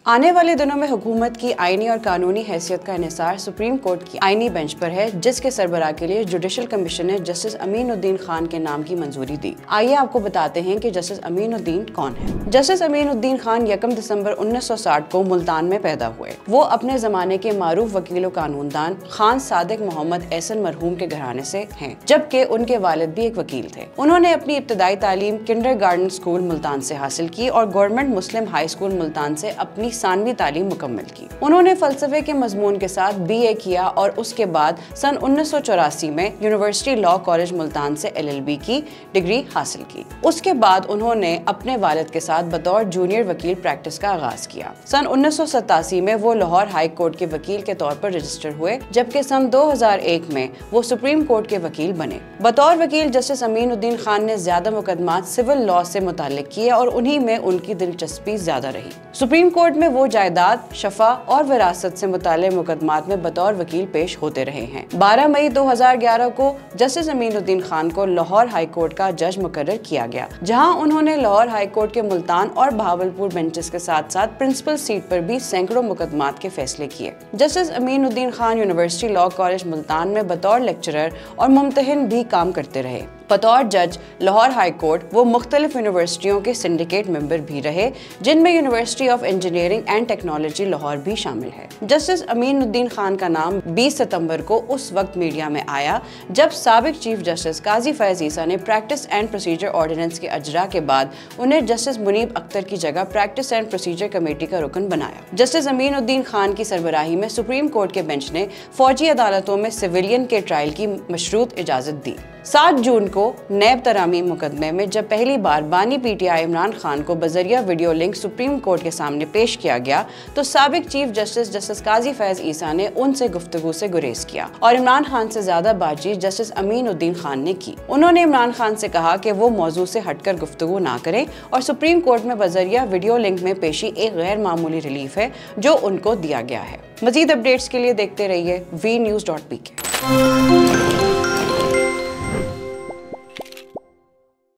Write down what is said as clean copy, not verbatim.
आने वाले दिनों में हुकूमत की आईनी और कानूनी हैसियत का इन्हिसार सुप्रीम कोर्ट की आईनी बेंच पर है, जिसके सरबराह के लिए जुडिशल कमीशन ने जस्टिस अमीनुद्दीन खान के नाम की मंजूरी दी। आइए आपको बताते हैं कि जस्टिस अमीनुद्दीन कौन है। जस्टिस अमीनुद्दीन खान 1 दिसंबर 1960 को मुल्तान में पैदा हुए। वो अपने जमाने के मारूफ वकील और कानूनदान खान सादिक मोहम्मद एहसन मरहूम के घराने से हैं, जबकि उनके वालिद भी एक वकील थे। उन्होंने अपनी इब्तदाई तालीम किंडरगार्टन स्कूल मुल्तान से हासिल की और गवर्नमेंट मुस्लिम हाई स्कूल मुल्तान से अपनी सानवी तालीम मुकम्मल की। उन्होंने फलसफे के मजमून के साथ BA किया और उसके बाद सन 1984 में यूनिवर्सिटी लॉ कॉलेज मुल्तान से LLB की डिग्री हासिल की। उसके बाद उन्होंने अपने वालिद के साथ बतौर जूनियर वकील प्रैक्टिस का आगाज किया। सन 1987 में वो लाहौर हाई कोर्ट के वकील के तौर पर रजिस्टर हुए, जबकि सन 2001 में वो सुप्रीम कोर्ट के वकील बने। बतौर वकील जस्टिस अमीनुद्दीन खान ने ज्यादा मुकदमात सिविल लॉ से मुताल्लिक किए और उन्हीं में उनकी दिलचस्पी ज्यादा रही। सुप्रीम कोर्ट में वो जायदाद, शफा और विरासत से मुताल्लिक मुकदमात में बतौर वकील पेश होते रहे हैं। 12 मई 2011 को जस्टिस अमीनुद्दीन खान को लाहौर हाई कोर्ट का जज मुकर्रर किया गया, जहां उन्होंने लाहौर हाई कोर्ट के मुल्तान और भावलपुर बेंचेस के साथ साथ प्रिंसिपल सीट पर भी सैकड़ों मुकदमात के फैसले किए। Justice Aminuddin Khan university law college Multan में बतौर लेक्चरर और मुम्तहिन भी काम करते रहे। बतौर जज लाहौर हाई कोर्ट वो मुख्तलिफ यूनिवर्सिटियों के सिंडिकेट मेंबर भी रहे, जिनमें university of engineering and technology Lahore भी शामिल है। जस्टिस अमीनुद्दीन खान का नाम 20 सितंबर को उस वक्त मीडिया में आया जब साबिक चीफ जस्टिस काजी फैज ईसा ने प्रैक्टिस एंड प्रोसीजर ऑर्डिनेंस के अजरा के बाद उन्हें जस्टिस मुनीब अख्तर की जगह प्रैक्टिस एंड प्रोसीजर कमेटी का रुकन बनाया। जस्टिस अमीनुद्दीन खान की सरबराही में सुप्रीम कोर्ट के बेंच ने फौजी अदालतों में सिविलियन के ट्रायल की मशरूत इजाजत दी। 7 जून को नैब तरामी मुकदमे में जब पहली बार बानी PTI इमरान खान को बजरिया वीडियो लिंक सुप्रीम कोर्ट के सामने पेश किया गया, तो साबिक चीफ जस्टिस जस्टिस काजी फैज ईसा ने उनसे गुफ्तगू से गुरेज किया और इमरान खान से ज्यादा बातचीत जस्टिस अमीनुद्दीन खान ने की। उन्होंने इमरान खान से कहा कि वो मौजू से हटकर गुफ्तगू ना करें और सुप्रीम कोर्ट में बजरिया वीडियो लिंक में पेशी एक गैर मामूली रिलीफ है जो उनको दिया गया है। मजीद अपडेट्स के लिए देखते रहिए vnews.pk।